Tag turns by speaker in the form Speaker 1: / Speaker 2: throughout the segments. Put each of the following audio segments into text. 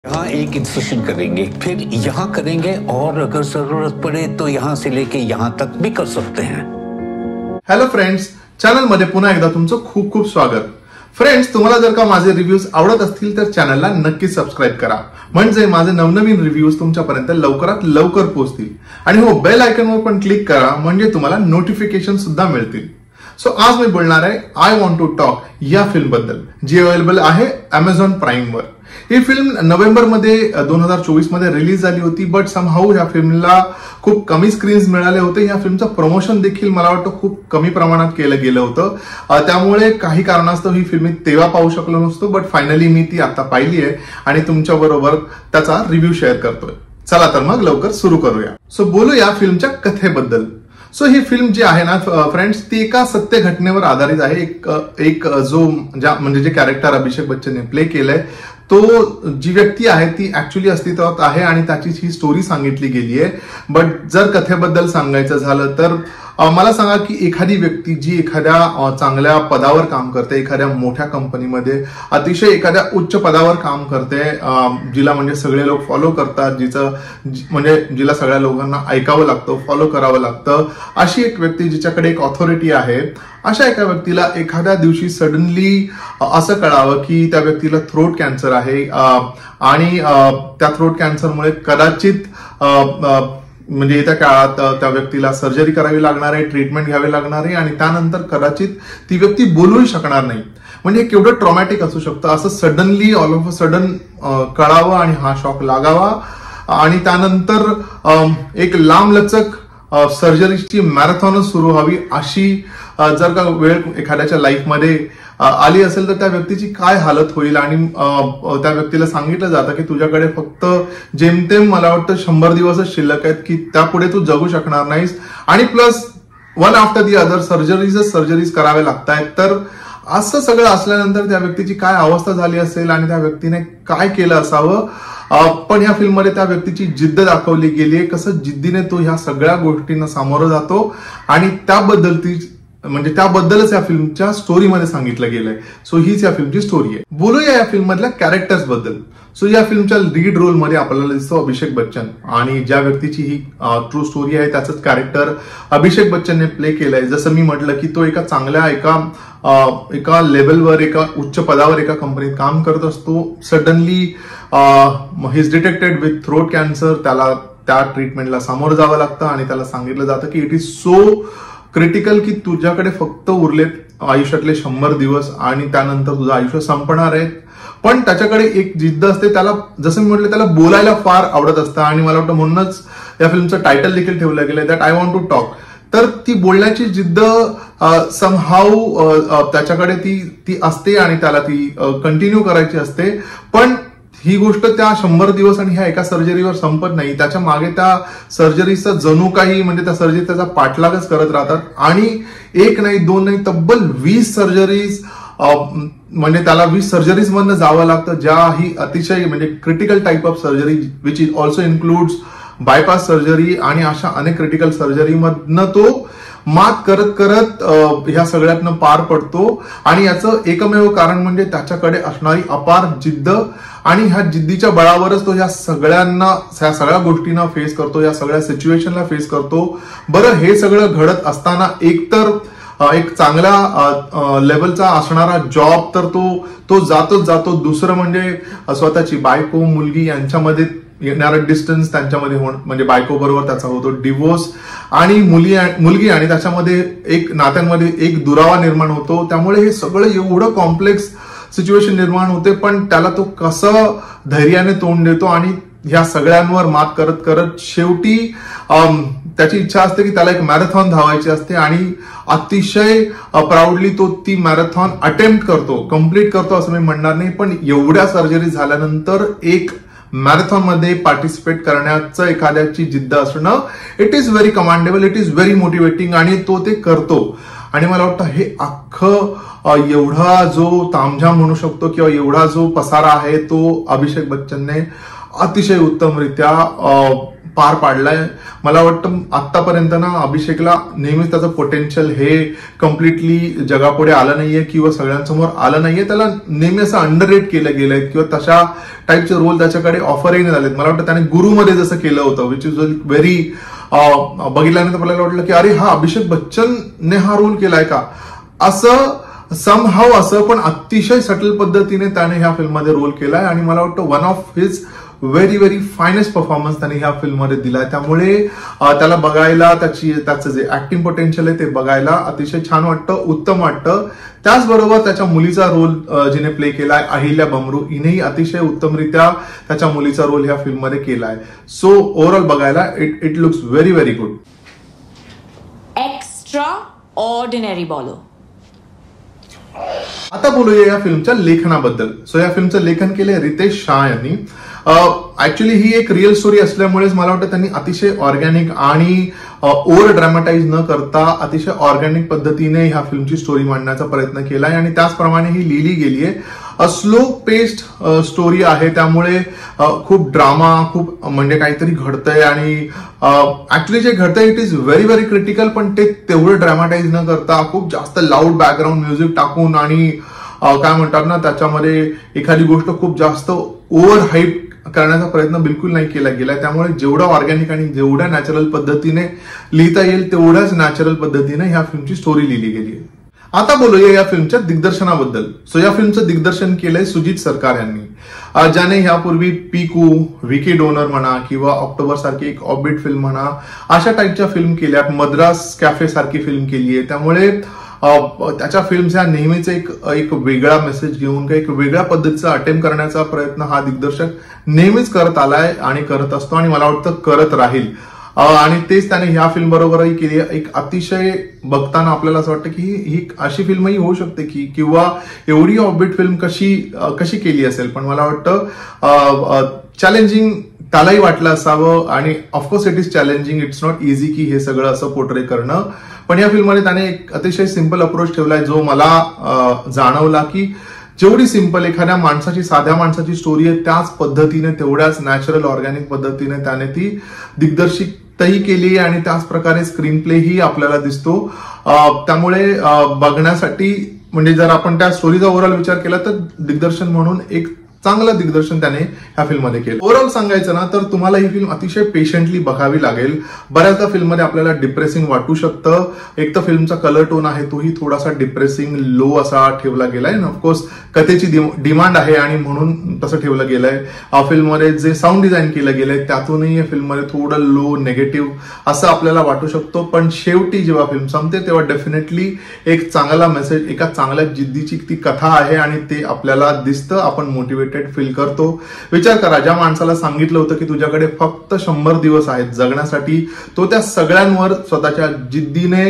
Speaker 1: यहाँ एक इंसिशन करेंगे, फिर यहाँ करेंगे और अगर जरूरत पड़े तो यहाँ से लेके यहाँ तक भी कर सकते हैं।
Speaker 2: हॅलो फ्रेंड्स, चॅनल मध्ये पुन्हा एकदा तुमचं खूप खूप स्वागत। फ्रेंड्स, तुम्हाला जर का माझे रिव्ह्यूज आवडत असतील तर चॅनलला नक्की सबस्क्राइब करा, म्हणजे माझे नवनवीन रिव्ह्यूज तुमच्यापर्यंत लवकरात लवकर पोहोचतील। आणि हो, बेल आयकॉनवर पण क्लिक करा, म्हणजे तुम्हाला नोटिफिकेशन सुद्धा मिळतील। सो आज मी बोलणार आहे आय वॉन्ट टू टॉक या फिल्म बद्दल, जी अवेलेबल आहे Amazon प्राईम वर। ही फिल्म नोव्हेंबर मध्ये 2024 मध्ये रिलीज झाली होती, बट समहाऊ या फिल्मला खूप कमी स्क्रीन्स मिळाले होते। या फिल्मचं प्रमोशन देखील मला वाटतं खूप कमी प्रमाणात केलं गेलं होतं, त्यामुळे काही कारणास्तव ही फिल्म तेव्हा पाहू शकलो नसतो, बट फायनली मी ती आता पाहिली आहे आणि तुमच्या बरोबर त्याचा रिव्ह्यू शेअर करतोय। चला तर मग लवकर सुरू करूया। सो बोलू या फिल्मच्या कथेबद्दल। सो ही फिल्म जी आहे ना फ्रेंड्स, ती एका सत्य घटनेवर आधारित आहे। एक जो म्हणजे जे कॅरेक्टर अभिषेक बच्चनने प्ले केलंय, तो जी व्यक्ती आहे ती ऍक्च्युअली अस्तित्वात आहे आणि त्याचीच ही स्टोरी सांगितली गेली आहे। बट जर कथेबद्दल सांगायचं झालं तर मला सांगा की एखादी व्यक्ती जी एखाद्या चांगल्या पदावर काम करते, एखाद्या मोठ्या कंपनीमध्ये अतिशय एखाद्या उच्च पदावर काम करते, जिला म्हणजे सगळे लोक फॉलो करतात, जिला सगळ्या लोकांना ऐकावं लागतं, फॉलो करावं लागतं, अशी एक व्यक्ती जिच्याकडे एक ऑथॉरिटी आहे, अशा एका व्यक्तीला एखाद्या दिवशी सडनली असं कळावं की त्या व्यक्तीला थ्रोट कॅन्सर आहे आणि त्या थ्रोट कॅन्सरमुळे कदाचित म्हणजे येत्या काळात त्या व्यक्तीला सर्जरी करावी लागणार आहे, ट्रीटमेंट घ्यावी लागणार आहे आणि त्यानंतर कदाचित ती व्यक्ती बोलूही शकणार नाही। म्हणजे केवढं ट्रॉमॅटिक असू शकतं, असं suddenly all of a sudden कळावं आणि हा शॉक लागावा आणि त्यानंतर एक लांबलचक सर्जरीची मॅरेथॉनच सुरू व्हावी, अशी जर का वेळ एखाद्याच्या लाईफमध्ये आली असेल तर त्या व्यक्तीची काय हालत होईल। आणि त्या व्यक्तीला सांगितलं जातं की तुझ्याकडे फक्त जेमतेम मला वाटतं 100 दिवसच शिल्लक आहेत, की त्यापुढे तू जगू शकणार नाहीस आणि plus one after the other surgeries कराव्या लागतायत। तर असं सगळं असल्यानंतर त्या व्यक्तीची काय अवस्था झाली असेल आणि त्या व्यक्तीने काय केलं असावं। पण या फिल्ममध्ये त्या व्यक्तीची जिद्द दाखवली गेली आहे, कसं जिद्दीने तो ह्या सगळ्या गोष्टींना सामोरं जातो आणि त्याबद्दलच या फिल्मच्या स्टोरीमध्ये सांगितलं गेलंय। सो हीच या फिल्मची स्टोरी आहे। बोलूया या फिल्म मधल्या कॅरेक्टर्स बद्दल। सो या फिल्मच्या लीड रोल मध्ये आपल्याला दिसतो अभिषेक बच्चन, आणि ज्या व्यक्तीची ही ट्रू स्टोरी आहे त्याचंच कॅरेक्टर अभिषेक बच्चनने प्ले केलंय। जसं मी म्हटलं की तो एका चांगल्या एका लेवलवर, एका उच्च पदावर एका कंपनीत काम करत असतो। Suddenly he is detected with throat cancer, त्याला त्या ट्रीटमेंटला सामोरं जावं लागतं आणि त्याला सांगितलं जातं की इट इज सो क्रिटिकल की तुझ्याकडे फक्त उरलेत आयुष्यातले 100 दिवस आणि त्यानंतर तुझं आयुष्य संपणार आहे। पण त्याच्याकडे एक जिद्द असते, त्याला जसं मी म्हटलं त्याला बोलायला फार आवडत असतं आणि मला वाटतं म्हणूनच या फिल्मचं टायटल देखील ठेवलं गेलंय that I want to talk. तर ती बोलण्याची जिद्द समहाऊ त्याच्याकडे ती असते आणि त्याला ती कंटिन्यू करायची असते। पण ही गोष्ट त्या 100 दिवस आणि ह्या एका सर्जरीवर संपत नाही, त्याच्या मागे त्या सर्जरीचा जणू काही म्हणजे त्या सर्जरी त्याचा पाठलागच करत राहतात आणि एक नाही, दोन नाही, तब्बल 20 सर्जरीज, म्हणजे त्याला 20 सर्जरीज मधनं जावं लागतं, ज्या ही अतिशय म्हणजे critical type of surgery which is also includes bypass surgery आणि अशा अनेक क्रिटिकल सर्जरी मधनं तो मात करत करत ह्या सगळ्यातनं पार पडतो। आणि याचं एकमेव कारण म्हणजे त्याच्याकडे असणारी अपार जिद्द, आणि ह्या जिद्दीच्या बळावरच तो ह्या सगळ्या गोष्टींना फेस करतो, या सगळ्या सिच्युएशनला फेस करतो। बरं, हे सगळं घडत असताना एकतर एक चांगल्या लेवलचा असणारा जॉब तर तो जातो, दुसरं म्हणजे स्वतःची बायको मुलगी यांच्यामध्ये येणारा डिस्टन्स, त्यांच्यामध्ये म्हणजे बायको बरोबर त्याचा होतो डिवोर्स, आणि मुलगी आणि त्याच्यामध्ये एक नात्यांमध्ये एक दुरावा निर्माण होतो। त्यामुळे हे सगळं एवढं कॉम्प्लेक्स सिच्युएशन निर्माण होते, पण त्याला तो कसं धैर्याने तोंड देतो आणि ह्या सगळ्यांवर मात करत करत शेवटी त्याची इच्छा असते की त्याला एक मॅरेथॉन धावायची असते आणि अतिशय प्राऊडली तो ती मॅरेथॉन अटेम्प्ट करतो, कम्प्लीट करतो असं मी म्हणणार नाही, पण एवढ्या सर्जरी झाल्यानंतर एक मॅरेथॉन मध्ये पार्टिसिपेट करण्याचं एखाद्याची जिद्द असणं, it is very commendable, it is very motivating, आणि तो ते करतो। आणि मला वाटतं हे अख्खं एवढा जो तामझाम म्हणू शकतो किंवा एवढा जो पसारा आहे तो अभिषेक बच्चनने अतिशय उत्तमरित्या पार पाडलाय. मला वाटतं आतापर्यंत ना अभिषेकला नेहमीच त्याचं पोटेन्शियल हे कम्प्लिटली जगापुढे आलं नाहीये किंवा सगळ्यांसमोर आलं नाहीये. त्याला नेहमी असं अंडररेट केलं गेलंय किंवा तशा टाईपचे रोल त्याच्याकडे ऑफरही नाही झालेत. मला वाटतं त्याने गुरुमध्ये जसं केलं होतं विच इज व्हेरी बघितल्यानंतर मला वाटलं की अरे हा अभिषेक बच्चनने हा रोल केलाय का असं समहाव असं, पण अतिशय सटल पद्धतीने त्याने ह्या फिल्ममध्ये रोल केलाय आणि मला वाटतं one of his very very finest performance त्याने ह्या फिल्ममध्ये दिलाय. त्यामुळे त्याला बघायला त्याचं जे ऍक्टिंग पोटेन्शियल आहे ते बघायला अतिशय छान वाटतं, उत्तम वाटतं. त्याचबरोबर त्याच्या मुलीचा रोल जिने प्ले केलाय अहिल्या बमरू, हिनेही अतिशय उत्तमरित्या त्याच्या मुलीचा रोल ह्या फिल्ममध्ये केलाय. सो ओव्हरऑल बघायला it looks very very good.
Speaker 3: Extra ordinary bowler.
Speaker 2: आता बोलूया या फिल्मच्या लेखनाबद्दल. सो या फिल्मचं लेखन केलंय रितेश शाह यांनी. ऍक्च्युली ही एक रिअल स्टोरी असल्यामुळेच मला वाटतं त्यांनी अतिशय ऑर्गॅनिक आणि ओव्हर ड्रॅमॅटाईज न करता अतिशय ऑर्गॅनिक पद्धतीने ह्या फिल्मची स्टोरी मांडण्याचा प्रयत्न केलाय आणि त्याचप्रमाणे ही लिहिली गेली आहे. स्लो पेस्ड स्टोरी आहे, त्यामुळे खूप ड्रामा, खूप म्हणजे काहीतरी घडतंय आणि ऍक्च्युली जे घडतंय it is very very critical, पण ते तेवढं ड्रॅमॅटाईज न करता खूप जास्त लाऊड बॅकग्राऊंड म्युझिक टाकून आणि काय म्हणतात ना त्याच्यामध्ये एखादी गोष्ट खूप जास्त ओव्हर हाईप करण्याचा प्रयत्न बिलकुल नाही केला गेलाय. त्यामुळे जेवढं ऑर्गॅनिक आणि जेवढ्या नॅचरल पद्धतीने लिहिता येईल तेवढ्याच नॅचरल पद्धतीने ह्या फिल्मची स्टोरी लिहिली गेली आहे. आता बोलूया या फिल्मच्या दिग्दर्शनाबद्दल. सो या फिल्मचं दिग्दर्शन केलंय सुजित सरकार यांनी, ज्याने ह्यापूर्वी पीकू, विकी डोनर म्हणा किंवा ऑक्टोबर सारखी एक ऑबिट फिल्म म्हणा अशा टाईपच्या फिल्म केल्या, मद्रास कॅफे सारखी फिल्म केली आहे. त्यामुळे त्याच्या फिल्म्स ह्या नेहमीच एक वेगळा मेसेज घेऊन एक वेगळ्या पद्धतीचा अटेम्प्ट करण्याचा प्रयत्न हा दिग्दर्शक नेहमीच करत आलाय आणि करत असतो आणि मला वाटतं करत राहील. आणि तेच त्याने ह्या फिल्म बरोबरही केली. एक अतिशय बघताना आपल्याला असं वाटतं की ही अशी फिल्मही होऊ शकते की किंवा एवढी ऑबिट फिल्म कशी केली असेल, पण मला वाटतं चॅलेंजिंग त्यालाही वाटलं असावं आणि of course it is challenging, it's not easy की हे सगळं असं पोर्ट्रे करणं. पण या फिल्ममध्ये त्याने एक अतिशय सिंपल अप्रोच ठेवलाय जो मला जाणवला की जेवढी सिंपल एखाद्या माणसाची, साध्या माणसाची स्टोरी आहे त्याच पद्धतीने तेवढ्याच नॅचरल ऑर्गॅनिक पद्धतीने त्याने ती दिग्दर्शितही केली आणि त्याच प्रकारे स्क्रीन प्लेही आपल्याला दिसतो. त्यामुळे बघण्यासाठी म्हणजे जर आपण त्या स्टोरीचा ओव्हरऑल विचार केला तर दिग्दर्शन म्हणून एक चांगलं दिग्दर्शन त्याने ह्या फिल्ममध्ये केलं. ओव्हरऑल सांगायचं ना तर तुम्हाला ही फिल्म अतिशय पेशंटली बघावी लागेल. बऱ्याचदा फिल्ममध्ये आपल्याला डिप्रेसिंग वाटू शकतं. एक तर फिल्मचा कलर टोन आहे तोही थोडासा डिप्रेसिंग लो असा ठेवला गेलाय. ऑफकोर्स कथेची डिमांड आहे आणि म्हणून तसं ठेवलं गेलंय. फिल्ममध्ये जे साऊंड डिझाईन केलं गेलंय त्यातूनही या फिल्ममध्ये थोडं लो नेगेटिव्ह असं आपल्याला वाटू शकतो. पण शेवटी जेव्हा फिल्म संपते तेव्हा डेफिनेटली एक चांगला मेसेज, एका चांगल्या जिद्दीची ती कथा आहे आणि ते आपल्याला दिसतं. आपण मोटिवेट फील करतो. विचार करा, ज्या माणसाला सांगितलं होतं की तुझ्याकडे फक्त 100 दिवस आहेत जगण्यासाठी, तो त्या सगळ्यांवर स्वतःच्या जिद्दीने,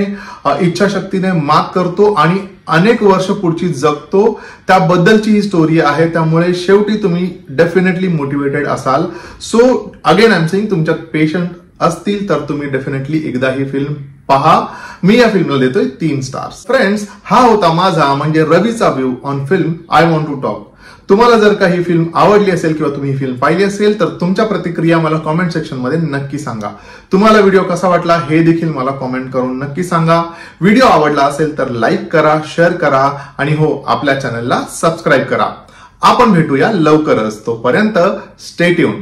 Speaker 2: इच्छाशक्तीने मात करतो आणि अनेक वर्ष पुढची जगतो. त्याबद्दलची ही स्टोरी आहे. त्यामुळे शेवटी तुम्ही डेफिनेटली मोटिवेटेड असाल. So again I am saying, तुमच्यात पेशंट असतील तर तुम्ही डेफिनेटली एकदा ही फिल्म पहा. मी या फिल्मला देतोय 3 स्टार्स. फ्रेंड्स, हा होता माझा म्हणजे रवीचा view on film I want to talk. तुम्हाला जर का ही फिल्म आवडली असेल किंवा तुम्ही ही फिल्म पाहिली असेल तर तुमच्या प्रतिक्रिया मला कॉमेंट सेक्शन मध्ये नक्की सांगा. तुम्हाला व्हिडिओ कसा वाटला हे देखील मला कॉमेंट करून नक्की सांगा. व्हिडिओ आवडला असेल तर लाईक करा, शेअर करा आणि हो, आपल्या चॅनलला सबस्क्राईब करा. आपण भेटूया लवकरच. तोपर्यंत स्टे ट्यून.